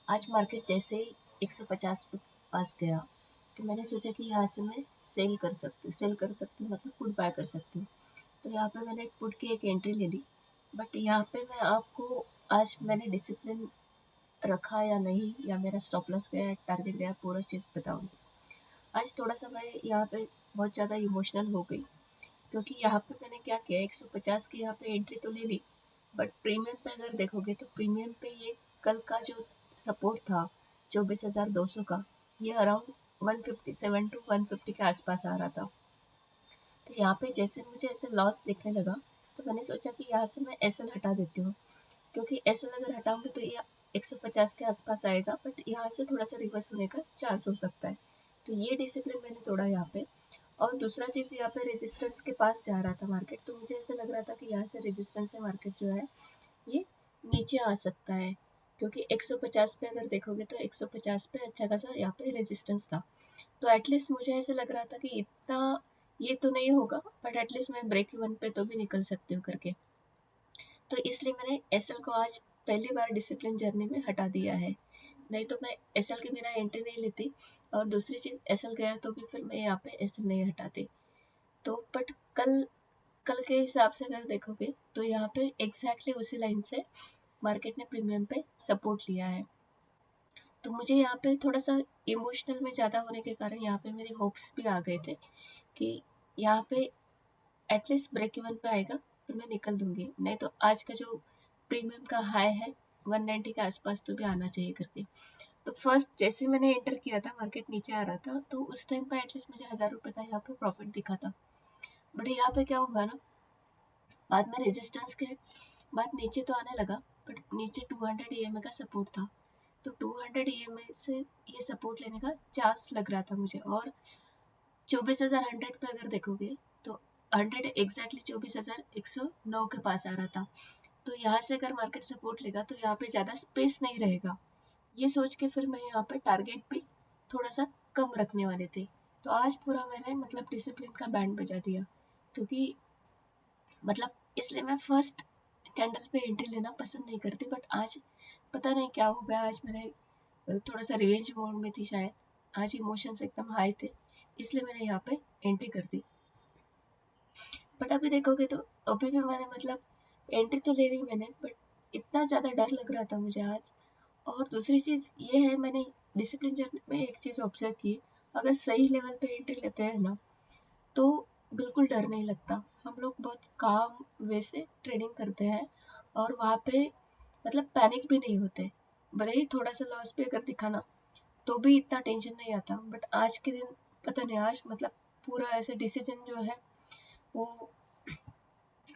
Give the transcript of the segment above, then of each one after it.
आज मार्केट जैसे ही 150 पे पास गया तो मैंने सोचा कि यहाँ से मैं सेल कर सकती हूँ मतलब पुट बाय कर सकती हूँ। तो यहाँ पे मैंने पुट की एक एंट्री ले ली। बट यहाँ पे मैं आपको आज मैंने डिसिप्लिन रखा या नहीं, या मेरा स्टॉप लॉस गया, टारगेट गया, पूरा चीज़ बताऊंगी। आज थोड़ा सा मैं यहाँ पे बहुत ज़्यादा इमोशनल हो गई, क्योंकि यहाँ पे मैंने क्या किया, 150 की यहाँ पे एंट्री तो ले ली। बट प्रीमियम पे अगर देखोगे तो प्रीमियम पे ये कल का जो सपोर्ट था 24,200 का, ये अराउंड 157 टू 150 के आसपास आ रहा था। तो यहाँ पे जैसे मुझे ऐसे लॉस दिखने लगा, तो मैंने सोचा कि यहाँ से मैं एसएल हटा देती हूँ, क्योंकि एसएल अगर हटाऊंगी तो ये 150 के आसपास आएगा, बट यहाँ से थोड़ा सा रिवर्स होने का चांस हो सकता है। तो ये डिसिप्लिन मैंने तोड़ा यहाँ पे। और दूसरा चीज़, यहाँ पे रेजिस्टेंस के पास जा रहा था मार्केट, तो मुझे ऐसा लग रहा था कि यहाँ से रेजिस्टेंस से मार्केट जो है ये नीचे आ सकता है, क्योंकि 150 पे अगर देखोगे तो 150 पे अच्छा खासा यहाँ पे रेजिस्टेंस था। तो एटलीस्ट मुझे ऐसे लग रहा था कि इतना ये तो नहीं होगा, बट एटलीस्ट मैं ब्रेक इवन पे तो भी निकल सकती हूँ करके। तो इसलिए मैंने एसएल को आज पहली बार डिसिप्लिन जर्नी में हटा दिया है। नहीं तो मैं एसएल के बिना एंट्री नहीं लेती। और दूसरी चीज़, एसएल गया तो भी फिर मैं यहाँ पे एसएल नहीं हटाती। तो बट कल कल के हिसाब से अगर देखोगे तो यहाँ पे एग्जैक्टली उसी लाइन से मार्केट ने प्रीमियम पे सपोर्ट लिया है। तो मुझे यहाँ पे थोड़ा सा इमोशनल में ज़्यादा होने के कारण यहाँ पे मेरे होप्स भी आ गए थे कि यहाँ पे एटलीस्ट ब्रेक इवन पे आएगा, फिर मैं निकल दूंगी। नहीं तो आज का जो प्रीमियम का हाई है 190 के आसपास तो भी आना चाहिए करके। तो फर्स्ट जैसे मैंने एंटर किया था, मार्केट नीचे आ रहा था, तो उस टाइम पर एटलीस्ट मुझे 1000 रुपये का यहाँ पे प्रॉफिट दिखा था। बट यहाँ पे क्या हुआ ना, बाद में रेजिस्टेंस के बाद नीचे तो आने लगा, बट नीचे 200 EMA का सपोर्ट था। तो 200 EMA से ये सपोर्ट लेने का चांस लग रहा था मुझे। और 24,100 पे अगर देखोगे तो 100 एग्जैक्टली 24,109 के पास आ रहा था। तो यहाँ से अगर मार्केट सपोर्ट लेगा तो यहाँ पे ज़्यादा स्पेस नहीं रहेगा। ये सोच के फिर मैं यहाँ पे टारगेट भी थोड़ा सा कम रखने वाले थे। तो आज पूरा मैंने मतलब डिसिप्लिन का बैंड बजा दिया, क्योंकि मतलब इसलिए मैं फर्स्ट कैंडल पे एंट्री लेना पसंद नहीं करती। बट आज पता नहीं क्या हो गया, आज मैंने थोड़ा सा रिवेंज मोड में थी शायद, आज इमोशंस एकदम हाई थे, इसलिए मैंने यहाँ पे एंट्री कर दी। बट अभी देखोगे तो अभी भी मैंने मतलब एंट्री तो ले ली मैंने, बट इतना ज़्यादा डर लग रहा था मुझे आज। और दूसरी चीज़ ये है, मैंने डिसिप्लिन जर्नी में एक चीज़ ऑब्जर्व की, अगर सही लेवल पे एंट्री लेते हैं ना तो बिल्कुल डर नहीं लगता। हम लोग बहुत काम वे से ट्रेडिंग करते हैं, और वहाँ पे मतलब पैनिक भी नहीं होते। भले ही थोड़ा सा लॉस भी अगर दिखा ना, तो भी इतना टेंशन नहीं आता। बट आज के दिन पता नहीं, आज मतलब पूरा ऐसे डिसीजन जो है वो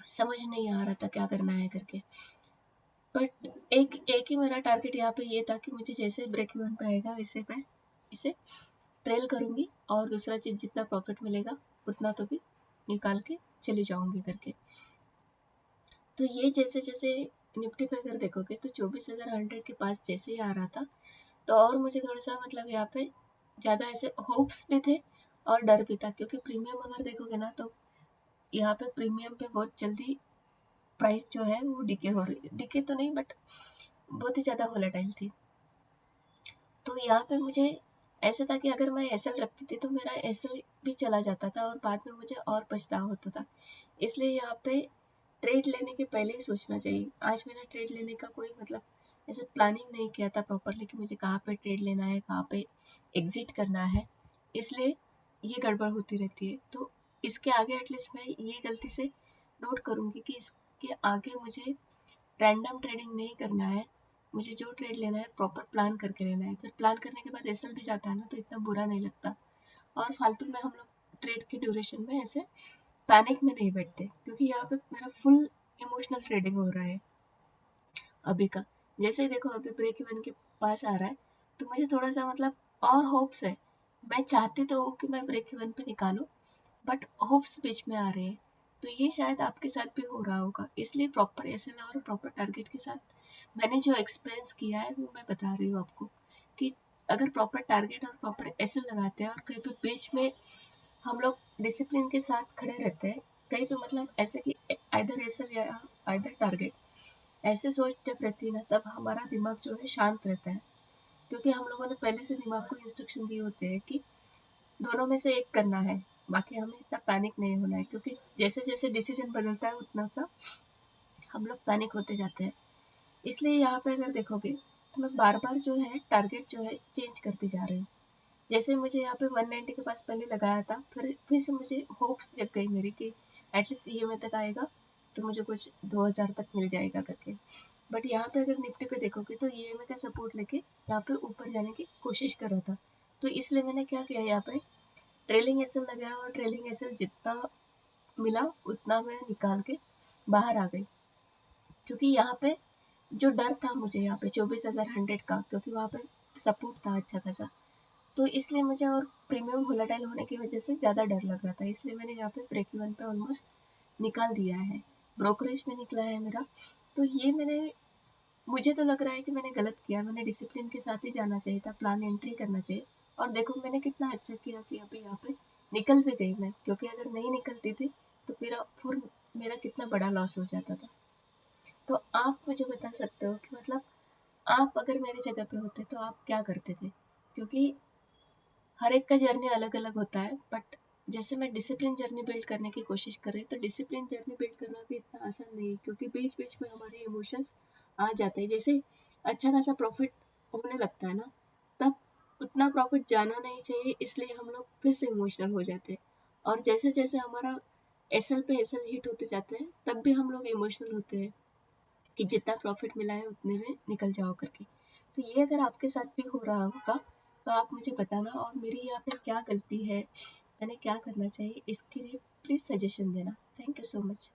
समझ नहीं आ रहा था क्या करना है करके। बट एक एक ही मेरा टारगेट यहाँ पे ये था कि मुझे जैसे ब्रेक इवन पे आएगा वैसे मैं इसे ट्रेल करूँगी, और दूसरा चीज़ जितना प्रॉफिट मिलेगा उतना तो भी निकाल के चली जाऊँगी करके। तो ये जैसे जैसे निफ्टी पे अगर देखोगे तो 24,100 के पास जैसे ही आ रहा था, तो और मुझे थोड़ा सा मतलब यहाँ पे ज़्यादा ऐसे होप्स भी थे और डर भी था, क्योंकि प्रीमियम अगर देखोगे ना तो यहाँ पे प्रीमियम पे बहुत जल्दी प्राइस जो है वो डिके हो रही है, डिके तो नहीं बट बहुत ही ज़्यादा वोलेटाइल थी। तो यहाँ पे मुझे ऐसा था कि अगर मैं एसएल रखती थी तो मेरा एसएल भी चला जाता था, और बाद में मुझे और पछतावा होता था। इसलिए यहाँ पे ट्रेड लेने के पहले ही सोचना चाहिए। आज मैंने ट्रेड लेने का कोई मतलब ऐसे प्लानिंग नहीं किया था प्रॉपरली कि मुझे कहाँ पे ट्रेड लेना है, कहाँ पे एग्जिट करना है, इसलिए ये गड़बड़ होती रहती है। तो इसके आगे एटलीस्ट मैं ये गलती से नोट करूँगी कि इसके आगे मुझे रैंडम ट्रेडिंग नहीं करना है। मुझे जो ट्रेड लेना है प्रॉपर प्लान करके लेना है। फिर प्लान करने के बाद एसएल भी जाता है ना तो इतना बुरा नहीं लगता। और फालतू में हम लोग ट्रेड के ड्यूरेशन में ऐसे पैनिक में नहीं बैठते, क्योंकि यहाँ पे मेरा फुल इमोशनल ट्रेडिंग हो रहा है अभी का। जैसे ही देखो अभी ब्रेक इवन के पास आ रहा है, तो मुझे थोड़ा सा मतलब और होप्स है। मैं चाहती तो हूँ कि मैं ब्रेक इवन पे निकालूं, बट होप्स बीच में आ रहे हैं। तो ये शायद आपके साथ भी हो रहा होगा, इसलिए प्रॉपर एसएल और प्रॉपर टारगेट के साथ मैंने जो एक्सपीरियंस किया है वो मैं बता रही हूँ आपको, कि अगर प्रॉपर टारगेट और प्रॉपर एसएल लगाते हैं और कहीं पे बीच में हम लोग डिसिप्लिन के साथ खड़े रहते हैं, कहीं पे मतलब ऐसे कि आइदर एसएल या आइदर टारगेट, ऐसे सोच जब रहती है ना तब हमारा दिमाग जो है शांत रहता है। क्योंकि हम लोगों ने पहले से दिमाग को इंस्ट्रक्शन दिए होते हैं कि दोनों में से एक करना है, बाकी हमें इतना पैनिक नहीं होना है, क्योंकि जैसे जैसे डिसीजन बदलता है उतना उतना हम लोग पैनिक होते जाते हैं। इसलिए यहाँ पे अगर देखोगे तो मैं बार बार जो है टारगेट जो है चेंज करती जा रही हूँ। जैसे मुझे यहाँ पे 190 के पास पहले लगाया था, फिर से मुझे होप्स जग गई मेरी कि एटलीस्ट ईएमआई तक आएगा तो मुझे कुछ 2000 तक मिल जाएगा करके। बट यहाँ पे अगर निफ्टी पे देखोगे तो ईएमआई का सपोर्ट लेके यहाँ पे ऊपर जाने की कोशिश कर रहा था। तो इसलिए मैंने क्या किया, यहाँ पे ट्रेलिंग एसएल लगाया और ट्रेलिंग एसएल जितना मिला उतना मैं निकाल के बाहर आ गई। क्योंकि यहाँ पे जो डर था मुझे यहाँ पे 24,100 का, क्योंकि वहाँ पे सपोर्ट था अच्छा खासा, तो इसलिए मुझे और प्रीमियम वोलेटाइल होने की वजह से ज़्यादा डर लग रहा था, इसलिए मैंने यहाँ पे ब्रेक इवन पे ऑलमोस्ट निकाल दिया है। ब्रोकरेज में निकला है मेरा। तो ये मुझे तो लग रहा है कि मैंने गलत किया, मैंने डिसिप्लिन के साथ ही जाना चाहिए था, प्लान एंट्री करना चाहिए। और देखो मैंने कितना अच्छा किया कि अभी यहाँ पे निकल भी गई मैं, क्योंकि अगर नहीं निकलती थी तो फिर मेरा कितना बड़ा लॉस हो जाता था। तो आप मुझे बता सकते हो कि मतलब आप अगर मेरी जगह पे होते तो आप क्या करते थे? क्योंकि हर एक का जर्नी अलग अलग होता है, बट जैसे मैं डिसिप्लिन जर्नी बिल्ड करने की कोशिश कर रही हूँ, तो डिसिप्लिन जर्नी बिल्ड करना भी इतना आसान नहीं है, क्योंकि बीच बीच में हमारे इमोशंस आ जाते हैं। जैसे अच्छा खासा प्रॉफिट होने लगता है ना, तब उतना प्रॉफिट जाना नहीं चाहिए, इसलिए हम लोग फिर से इमोशनल हो जाते हैं। और जैसे जैसे हमारा एसएल पे एसएल हिट होते जाते हैं तब भी हम लोग इमोशनल होते हैं कि जितना प्रॉफिट मिला है उतने में निकल जाओ करके। तो ये अगर आपके साथ भी हो रहा होगा तो आप मुझे बताना, और मेरी यहाँ पे क्या गलती है, मैंने क्या करना चाहिए, इसके लिए प्लीज़ सजेशन देना। Thank you so much.